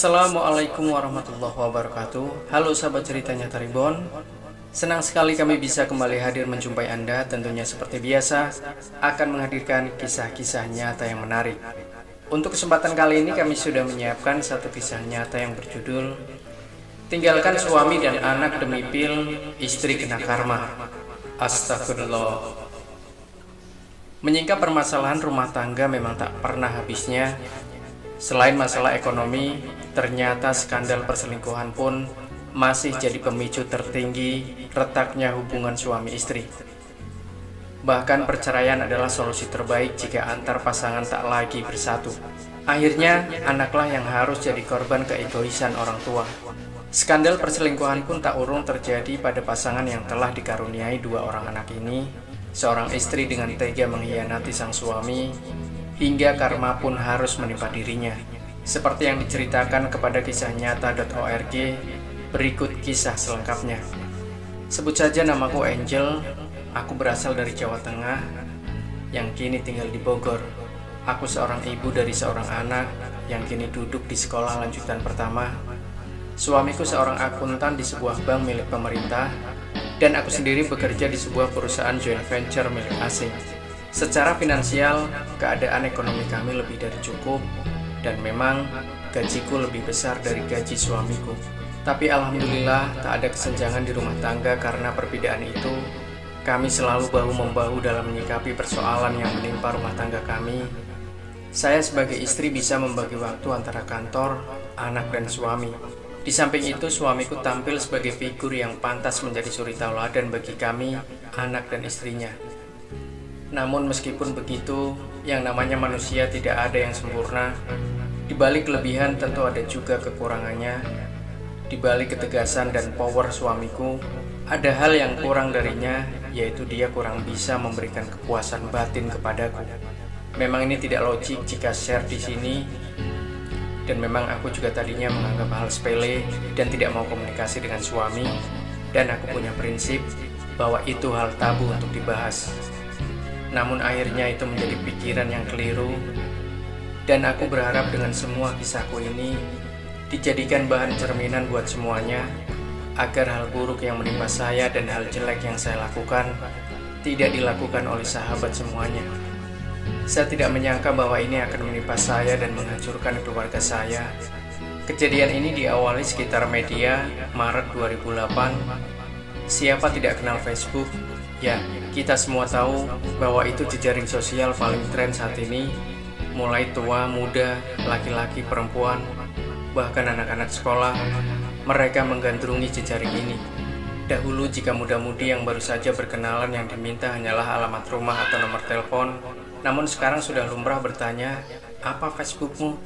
Assalamualaikum warahmatullahi wabarakatuh. Halo sahabat cerita nyata Reborn. Senang sekali kami bisa kembali hadir menjumpai Anda. Tentunya seperti biasa akan menghadirkan kisah-kisah nyata yang menarik. Untuk kesempatan kali ini kami sudah menyiapkan satu kisah nyata yang berjudul Tinggalkan suami dan anak demi pil, istri kena karma. Astagfirullah. Menyingkap permasalahan rumah tangga memang tak pernah habisnya. Selain masalah ekonomi, ternyata skandal perselingkuhan pun masih jadi pemicu tertinggi retaknya hubungan suami istri. Bahkan perceraian adalah solusi terbaik jika antar pasangan tak lagi bersatu. Akhirnya, anaklah yang harus jadi korban keegoisan orang tua. Skandal perselingkuhan pun tak urung terjadi pada pasangan yang telah dikaruniai dua orang anak ini. Seorang istri dengan tega mengkhianati sang suami, hingga karma pun harus menimpa dirinya. Seperti yang diceritakan kepada kisahnyata.org, berikut kisah selengkapnya. Sebut saja namaku Angel, aku berasal dari Jawa Tengah, yang kini tinggal di Bogor. Aku seorang ibu dari seorang anak, yang kini duduk di sekolah lanjutan pertama. Suamiku seorang akuntan di sebuah bank milik pemerintah, dan aku sendiri bekerja di sebuah perusahaan joint venture milik asing. Secara finansial, keadaan ekonomi kami lebih dari cukup, dan memang gajiku lebih besar dari gaji suamiku. Tapi alhamdulillah tak ada kesenjangan di rumah tangga karena perbedaan itu. Kami selalu bahu-membahu dalam menyikapi persoalan yang menimpa rumah tangga kami. Saya sebagai istri bisa membagi waktu antara kantor, anak, dan suami. Di samping itu, suamiku tampil sebagai figur yang pantas menjadi suri tauladan bagi kami, anak dan istrinya. Namun meskipun begitu, yang namanya manusia tidak ada yang sempurna. Di balik kelebihan tentu ada juga kekurangannya. Di balik ketegasan dan power suamiku, ada hal yang kurang darinya, yaitu dia kurang bisa memberikan kepuasan batin kepadaku. Memang ini tidak logik jika share di sini. Dan memang aku juga tadinya menganggap hal sepele dan tidak mau komunikasi dengan suami. Dan aku punya prinsip bahwa itu hal tabu untuk dibahas. Namun akhirnya itu menjadi pikiran yang keliru. Dan aku berharap dengan semua kisahku ini dijadikan bahan cerminan buat semuanya, agar hal buruk yang menimpa saya dan hal jelek yang saya lakukan tidak dilakukan oleh sahabat semuanya. Saya tidak menyangka bahwa ini akan menimpa saya dan menghancurkan keluarga saya. Kejadian ini diawali sekitar media Maret 2008. Siapa tidak kenal Facebook? Ya, kita semua tahu bahwa itu jejaring sosial paling tren saat ini. Mulai tua, muda, laki-laki, perempuan, bahkan anak-anak sekolah, mereka menggandrungi jejaring ini. Dahulu jika muda-mudi yang baru saja berkenalan yang diminta hanyalah alamat rumah atau nomor telepon. Namun sekarang sudah lumrah bertanya, apa Facebookmu?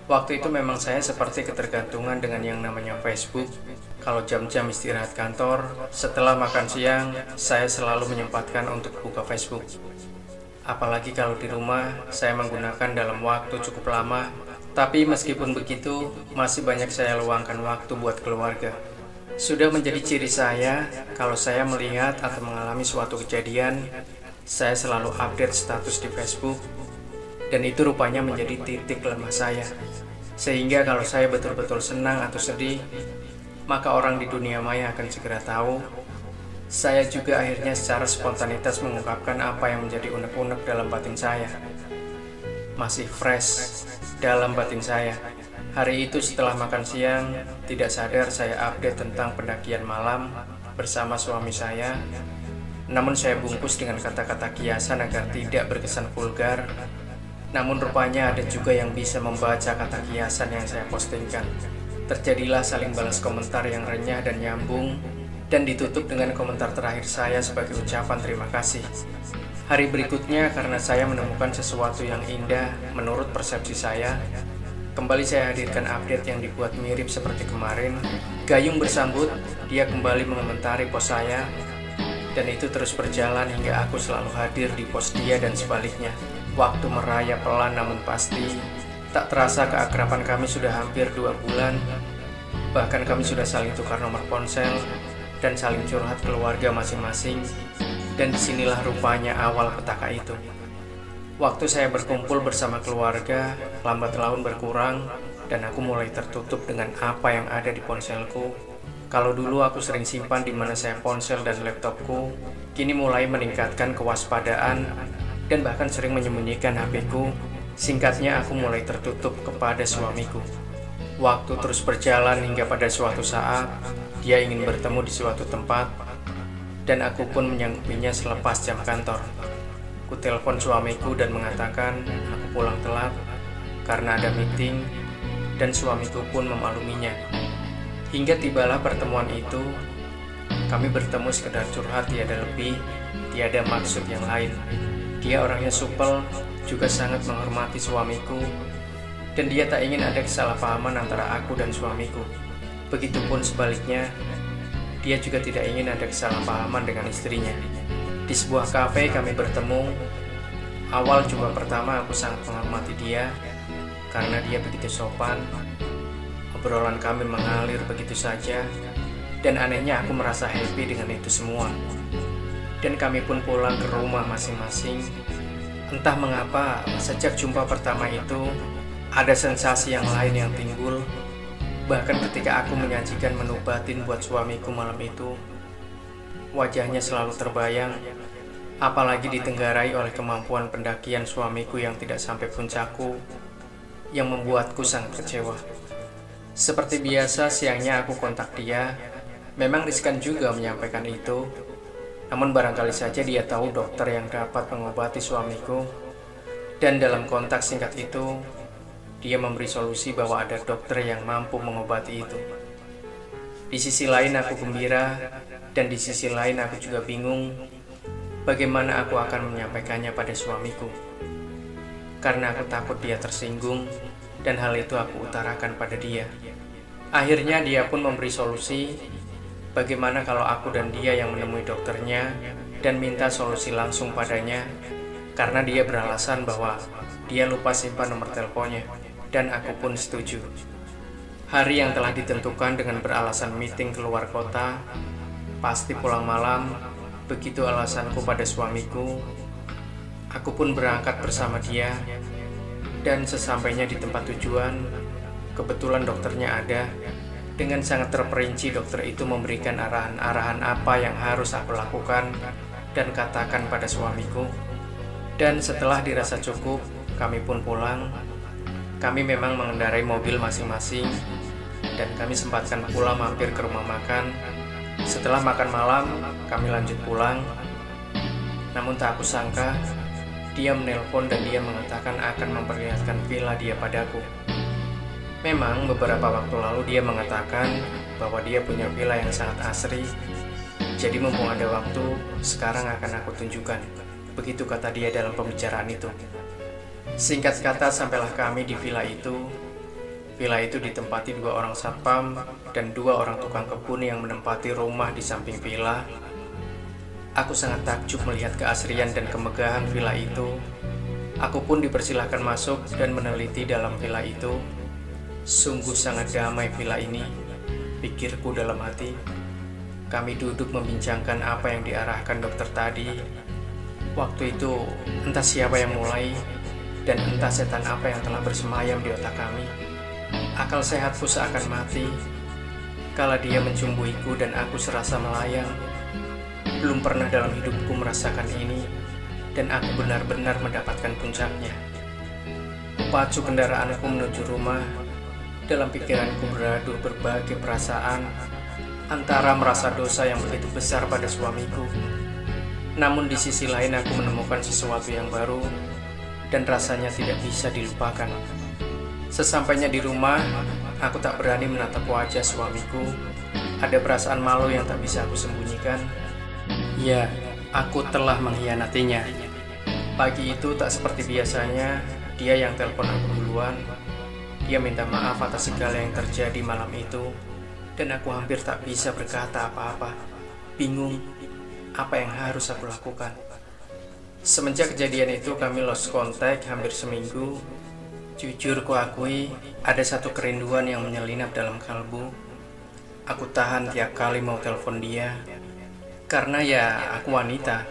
Waktu itu memang saya seperti ketergantungan dengan yang namanya Facebook. Kalau jam-jam istirahat kantor, setelah makan siang, saya selalu menyempatkan untuk buka Facebook. Apalagi kalau di rumah, saya menggunakan dalam waktu cukup lama. Tapi meskipun begitu, masih banyak saya luangkan waktu buat keluarga. Sudah menjadi ciri saya, kalau saya melihat atau mengalami suatu kejadian, saya selalu update status di Facebook, dan itu rupanya menjadi titik lemah saya. Sehingga kalau saya betul-betul senang atau sedih, maka orang di dunia maya akan segera tahu. Saya juga akhirnya secara spontanitas mengungkapkan apa yang menjadi unek-unek dalam batin saya. Masih fresh dalam batin saya. Hari itu setelah makan siang, tidak sadar saya update tentang pendakian malam bersama suami saya. Namun saya bungkus dengan kata-kata kiasan agar tidak berkesan vulgar. Namun rupanya ada juga yang bisa membaca kata kiasan yang saya postingkan. Terjadilah saling balas komentar yang renyah dan nyambung, dan ditutup dengan komentar terakhir saya sebagai ucapan terima kasih. Hari berikutnya, karena saya menemukan sesuatu yang indah menurut persepsi saya, kembali saya hadirkan update yang dibuat mirip seperti kemarin. Gayung bersambut, dia kembali mengomentari post saya. Dan itu terus berjalan hingga aku selalu hadir di post dia dan sebaliknya. Waktu merayap pelan namun pasti. Tak terasa keakraban kami sudah hampir 2 bulan. Bahkan kami sudah saling tukar nomor ponsel dan saling curhat keluarga masing-masing. Dan disinilah rupanya awal petaka itu. Waktu saya berkumpul bersama keluarga lambat laun berkurang. dan aku mulai tertutup dengan apa yang ada di ponselku. Kalau dulu aku sering simpan di mana saya ponsel dan laptopku, kini mulai meningkatkan kewaspadaan dan bahkan sering menyembunyikan HP-ku. Singkatnya, aku mulai tertutup kepada suamiku. Waktu terus berjalan hingga pada suatu saat, dia ingin bertemu di suatu tempat, dan aku pun menyanggupinya selepas jam kantor. Ku telepon suamiku dan mengatakan aku pulang telat karena ada meeting, dan suamiku pun memakluminya. Hingga tibalah pertemuan itu, kami bertemu sekedar curhat, tiada lebih, tiada maksud yang lain. Dia orangnya supel, juga sangat menghormati suamiku, dan dia tak ingin ada kesalahpahaman antara aku dan suamiku. Begitupun sebaliknya, dia juga tidak ingin ada kesalahpahaman dengan istrinya. Di sebuah kafe kami bertemu. Awal jumpa pertama aku sangat menghormati dia, karena dia begitu sopan. Obrolan kami mengalir begitu saja, dan anehnya aku merasa happy dengan itu semua. Dan kami pun pulang ke rumah masing-masing. Entah mengapa, sejak jumpa pertama itu, ada sensasi yang lain yang timbul. Bahkan ketika aku menyajikan menu batin buat suamiku malam itu, wajahnya selalu terbayang, apalagi ditenggarai oleh kemampuan pendakian suamiku yang tidak sampai puncakku, yang membuatku sangat kecewa. Seperti biasa, siangnya aku kontak dia. Memang riskan juga menyampaikan itu, namun barangkali saja dia tahu dokter yang dapat mengobati suamiku. Dan dalam kontak singkat itu, dia memberi solusi bahwa ada dokter yang mampu mengobati itu. Di sisi lain aku gembira, dan di sisi lain aku juga bingung bagaimana aku akan menyampaikannya pada suamiku. Karena aku takut dia tersinggung, dan hal itu aku utarakan pada dia. Akhirnya dia pun memberi solusi, bagaimana kalau aku dan dia yang menemui dokternya dan minta solusi langsung padanya, karena dia beralasan bahwa dia lupa simpan nomor teleponnya, dan aku pun setuju. Hari yang telah ditentukan dengan beralasan meeting keluar kota, pasti pulang malam, begitu alasanku pada suamiku. Aku pun berangkat bersama dia, dan sesampainya di tempat tujuan, kebetulan dokternya ada. Dengan sangat terperinci, dokter itu memberikan arahan-arahan apa yang harus aku lakukan dan katakan pada suamiku. Dan setelah dirasa cukup, kami pun pulang. Kami memang mengendarai mobil masing-masing, dan kami sempatkan pula mampir ke rumah makan. Setelah makan malam, kami lanjut pulang. Namun tak aku sangka, dia menelpon dan dia mengatakan akan memperlihatkan villa dia padaku. Memang beberapa waktu lalu dia mengatakan bahwa dia punya villa yang sangat asri. Jadi mumpung ada waktu, sekarang akan aku tunjukkan. Begitu kata dia dalam pembicaraan itu. Singkat kata, sampailah kami di villa itu. Villa itu ditempati 2 orang satpam dan 2 orang tukang kebun yang menempati rumah di samping villa. Aku sangat takjub melihat keasrian dan kemegahan villa itu. Aku pun dipersilahkan masuk dan meneliti dalam villa itu. Sungguh sangat damai villa ini, pikirku dalam hati. Kami duduk membincangkan apa yang diarahkan dokter tadi. Waktu itu entah siapa yang mulai, dan entah setan apa yang telah bersemayam di otak kami. Akal sehatku seakan mati kala dia mencumbuiku dan aku serasa melayang. Belum pernah dalam hidupku merasakan ini, dan aku benar-benar mendapatkan puncaknya. Pacu kendaraanku menuju rumah. Dalam pikiranku beradu berbagai perasaan, antara merasa dosa yang begitu besar pada suamiku, namun di sisi lain aku menemukan sesuatu yang baru, dan rasanya tidak bisa dilupakan. Sesampainya di rumah, aku tak berani menatap wajah suamiku. Ada perasaan malu yang tak bisa aku sembunyikan. Ya, aku telah mengkhianatinya. Pagi itu tak seperti biasanya, dia yang telepon aku duluan. Dia minta maaf atas segala yang terjadi malam itu, dan aku hampir tak bisa berkata apa-apa. Bingung, apa yang harus aku lakukan. Semenjak kejadian itu kami lost contact hampir seminggu. Jujur kuakui, ada satu kerinduan yang menyelinap dalam kalbu. Aku tahan tiap kali mau telepon dia, karena ya aku wanita.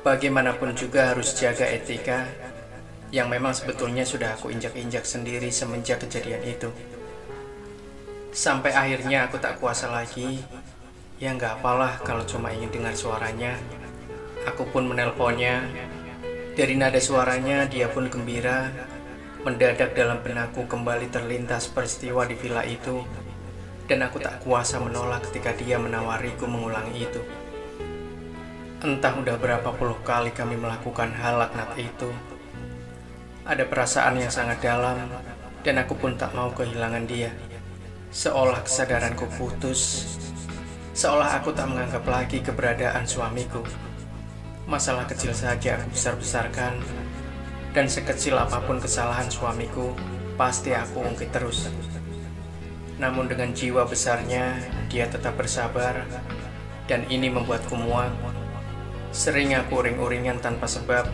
Bagaimanapun juga harus jaga etika. yang memang sebetulnya sudah aku injak-injak sendiri semenjak kejadian itu. Sampai akhirnya aku tak kuasa lagi. Ya nggak apalah kalau cuma ingin dengar suaranya. Aku pun menelponnya. Dari nada suaranya dia pun gembira. Mendadak dalam benakku kembali terlintas peristiwa di villa itu. Dan aku tak kuasa menolak ketika dia menawariku mengulangi itu. Entah udah berapa puluh kali kami melakukan hal laknat itu. Ada perasaan yang sangat dalam, dan aku pun tak mau kehilangan dia. Seolah kesadaranku putus, seolah aku tak menganggap lagi keberadaan suamiku. Masalah kecil saja aku besar-besarkan, dan sekecil apapun kesalahan suamiku, pasti aku ungkit terus. Namun dengan jiwa besarnya, dia tetap bersabar, dan ini membuatku muak. Sering aku uring-uringan tanpa sebab,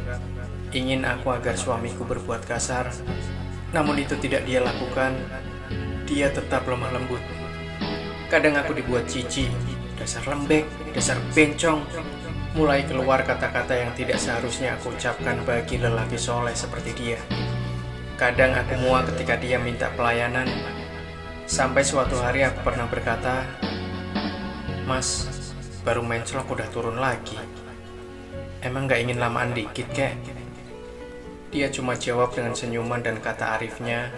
ingin aku agar suamiku berbuat kasar, namun itu tidak dia lakukan. Dia tetap lemah lembut. Kadang aku dibuat jijik, dasar lembek, dasar bencong. Mulai keluar kata-kata yang tidak seharusnya aku ucapkan bagi lelaki soleh seperti dia. Kadang aku muak ketika dia minta pelayanan. Sampai suatu hari aku pernah berkata, "Mas, baru menclok udah turun lagi. Emang gak ingin lamaan dikit, kek?" Dia cuma jawab dengan senyuman dan kata arifnya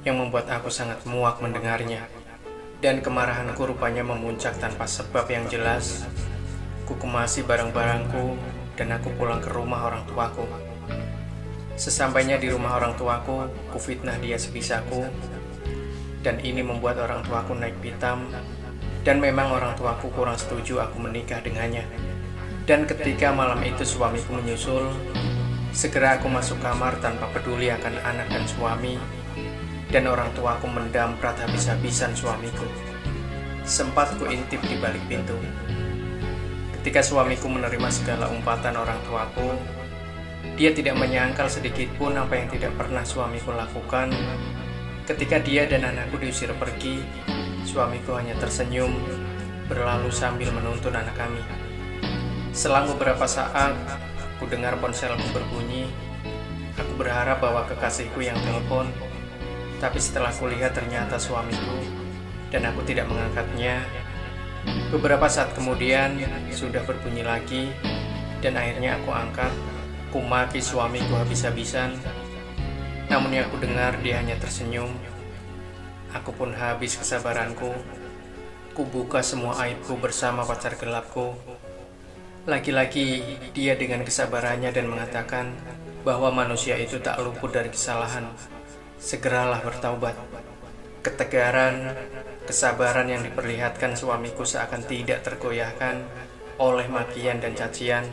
yang membuat aku sangat muak mendengarnya. Dan kemarahanku rupanya memuncak tanpa sebab yang jelas. Ku kemasi barang-barangku dan aku pulang ke rumah orang tuaku. Sesampainya di rumah orang tuaku, ku fitnah dia sebisaku. Dan ini membuat orang tuaku naik pitam. Dan memang orang tuaku kurang setuju aku menikah dengannya. Dan ketika malam itu suamiku menyusul, segera aku masuk kamar tanpa peduli akan anak dan suami. Dan orang tuaku mendamprat habis-habisan suamiku. Sempat ku intip di balik pintu. Ketika suamiku menerima segala umpatan orang tuaku, dia tidak menyangkal sedikit pun apa yang tidak pernah suamiku lakukan. Ketika dia dan anakku diusir pergi, suamiku hanya tersenyum, berlalu sambil menuntun anak kami. Selang beberapa saat, ku dengar ponselku berbunyi. Aku berharap bahwa kekasihku yang telepon, tapi setelah kulihat ternyata suamiku, dan aku tidak mengangkatnya. Beberapa saat kemudian, sudah berbunyi lagi, dan akhirnya aku angkat. Ku maki suamiku habis-habisan, namun yang aku dengar dia hanya tersenyum. Aku pun habis kesabaranku. Ku buka semua aibku bersama pacar gelapku. Lagi-lagi dia dengan kesabarannya dan mengatakan bahwa manusia itu tak luput dari kesalahan. Segeralah bertaubat. Ketegaran, kesabaran yang diperlihatkan suamiku seakan tidak tergoyahkan oleh makian dan cacian.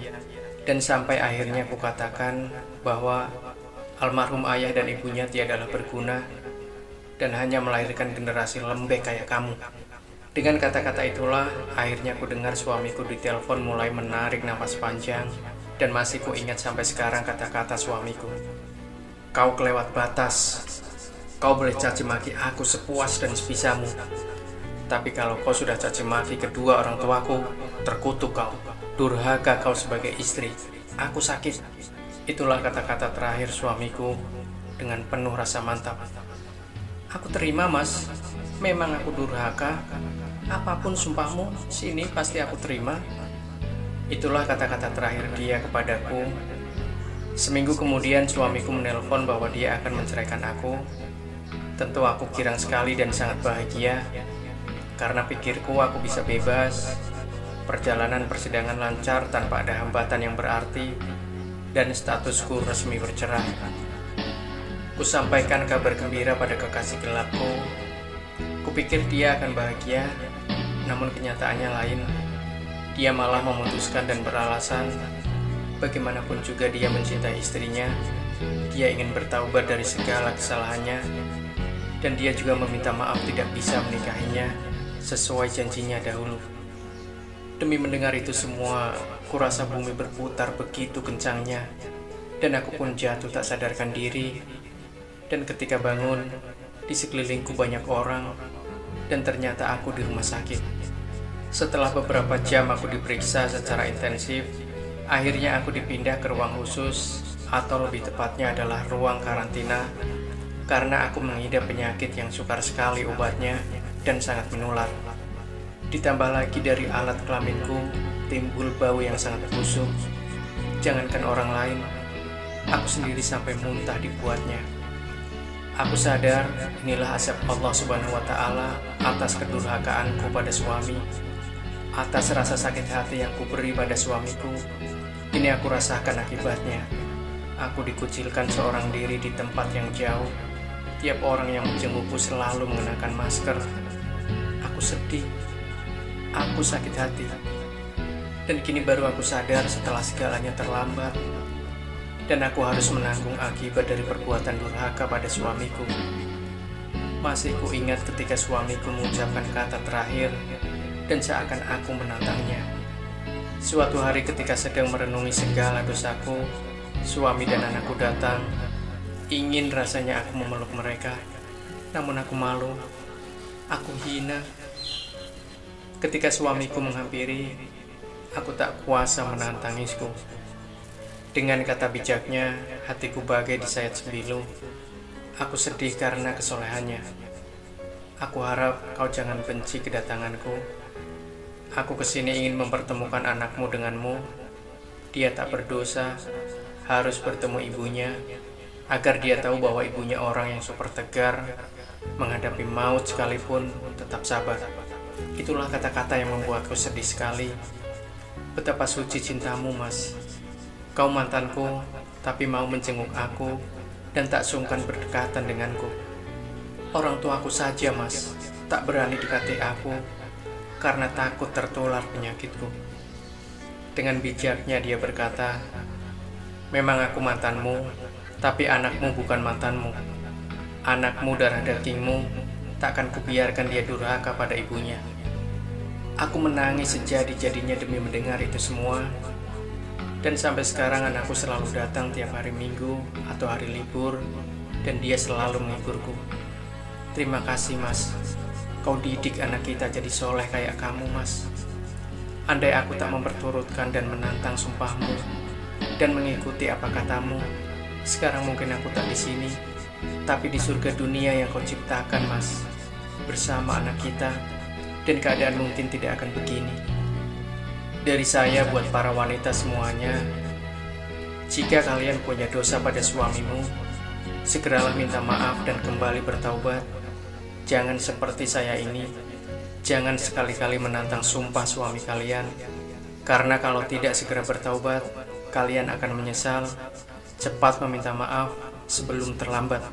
Dan sampai akhirnya ku katakan bahwa almarhum ayah dan ibunya tiadalah berguna dan hanya melahirkan generasi lembek kayak kamu. Dengan kata-kata itulah, akhirnya ku dengar suamiku di telepon mulai menarik napas panjang, dan masih ku ingat sampai sekarang kata-kata suamiku. "Kau kelewat batas. Kau boleh caci maki aku sepuas dan sebisamu. Tapi kalau kau sudah caci maki kedua orang tuaku, terkutuk kau. Durhaka kau sebagai istri. Aku sakit." Itulah kata-kata terakhir suamiku dengan penuh rasa mantap. "Aku terima, Mas. Memang aku durhaka. Apapun sumpahmu, sini pasti aku terima." Itulah kata-kata terakhir dia kepadaku. Seminggu kemudian suamiku menelpon bahwa dia akan menceraikan aku. Tentu aku girang sekali dan sangat bahagia, karena pikirku aku bisa bebas. Perjalanan persidangan lancar tanpa ada hambatan yang berarti, dan statusku resmi bercerai. Ku sampaikan kabar gembira pada kekasih gelapku. Kupikir dia akan bahagia, namun kenyataannya lain. Dia malah memutuskan dan beralasan, bagaimanapun juga dia mencintai istrinya. Dia ingin bertaubat dari segala kesalahannya, dan dia juga meminta maaf tidak bisa menikahinya sesuai janjinya dahulu. Demi mendengar itu semua, kurasa bumi berputar begitu kencangnya, dan aku pun jatuh tak sadarkan diri. Dan ketika bangun, di sekelilingku banyak orang, dan ternyata aku di rumah sakit. Setelah beberapa jam aku diperiksa secara intensif, akhirnya aku dipindah ke ruang khusus. atau lebih tepatnya adalah ruang karantina, karena aku mengidap penyakit yang sukar sekali obatnya dan sangat menular. Ditambah lagi dari alat kelaminku timbul bau yang sangat busuk. Jangankan orang lain, aku sendiri sampai muntah dibuatnya. Aku sadar inilah azab Allah Subhanahu wa Ta'ala atas kedurhakaanku pada suami, atas rasa sakit hati yang kuberi pada suamiku. Ini aku rasakan akibatnya. Aku dikucilkan seorang diri di tempat yang jauh. Tiap orang yang menjengukku selalu mengenakan masker. Aku sedih. Aku sakit hati. Dan kini baru aku sadar setelah segalanya terlambat. Dan aku harus menanggung akibat dari perbuatan durhaka pada suamiku. Masih kuingat ketika suamiku mengucapkan kata terakhir dan seakan aku menantangnya. Suatu hari ketika sedang merenungi segala dosaku, suami dan anakku datang. Ingin rasanya aku memeluk mereka, namun aku malu. Aku hina. Ketika suamiku menghampiri, aku tak kuasa menahan tangisku. Dengan kata bijaknya, hatiku bagai disayat sembilu. Aku sedih karena kesolehannya. Aku harap kau jangan benci kedatanganku. Aku kesini ingin mempertemukan anakmu denganmu. Dia tak berdosa, harus bertemu ibunya, agar dia tahu bahwa ibunya orang yang super tegar, menghadapi maut sekalipun tetap sabar. Itulah kata-kata yang membuatku sedih sekali. Betapa suci cintamu, Mas. Kau mantanku, tapi mau menjenguk aku dan tak sungkan berdekatan denganku. Orang tuaku saja, Mas, tak berani dekati aku karena takut tertular penyakitku. Dengan bijaknya dia berkata, memang aku mantanmu, tapi anakmu bukan mantanmu. Anakmu darah dagingmu, takkan kubiarkan dia durhaka pada ibunya. Aku menangis sejadi-jadinya demi mendengar itu semua. Dan sampai sekarang anakku selalu datang tiap hari Minggu atau hari libur, dan dia selalu menghiburku. Terima kasih, Mas. Kau didik anak kita jadi soleh kayak kamu, Mas. Andai aku tak memperturutkan dan menantang sumpahmu dan mengikuti apa katamu, sekarang mungkin aku tak di sini, tapi di surga dunia yang kau ciptakan, Mas, bersama anak kita, dan keadaan mungkin tidak akan begini. Dari saya buat para wanita semuanya, jika kalian punya dosa pada suamimu, segeralah minta maaf dan kembali bertaubat. Jangan seperti saya ini. Jangan sekali-kali menantang sumpah suami kalian, karena kalau tidak segera bertaubat, kalian akan menyesal. Cepat meminta maaf sebelum terlambat.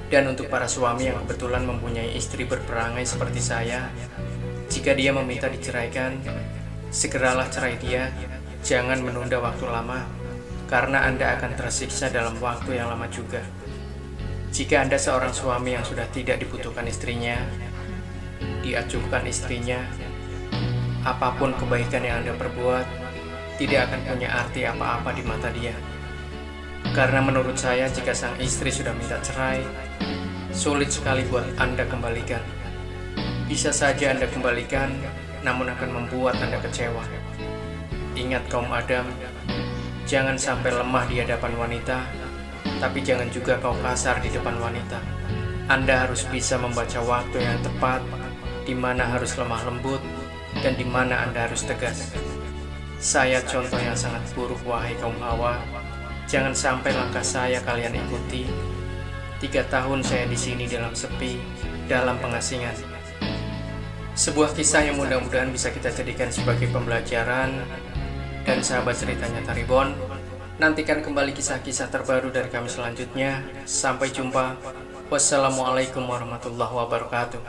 Dan untuk para suami yang kebetulan mempunyai istri berperangai seperti saya, jika dia meminta diceraikan, segeralah cerai dia. Jangan menunda waktu lama, karena Anda akan tersiksa dalam waktu yang lama juga. Jika Anda seorang suami yang sudah tidak dibutuhkan istrinya, diacuhkan istrinya, apapun kebaikan yang Anda perbuat tidak akan punya arti apa-apa di mata dia. Karena menurut saya, jika sang istri sudah minta cerai, sulit sekali buat Anda kembalikan. Bisa saja Anda kembalikan, namun akan membuat Anda kecewa. Ingat kaum Adam, jangan sampai lemah di hadapan wanita, tapi jangan juga kau kasar di depan wanita. Anda harus bisa membaca waktu yang tepat, di mana harus lemah lembut, dan di mana Anda harus tegas. Saya contoh yang sangat buruk, wahai kaum Hawa. Jangan sampai langkah saya kalian ikuti. 3 tahun saya di sini dalam sepi, dalam pengasingan. Sebuah kisah yang mudah-mudahan bisa kita jadikan sebagai pembelajaran. Dan sahabat ceritanya Taribon, nantikan kembali kisah-kisah terbaru dari kami selanjutnya. Sampai jumpa. Wassalamualaikum warahmatullahi wabarakatuh.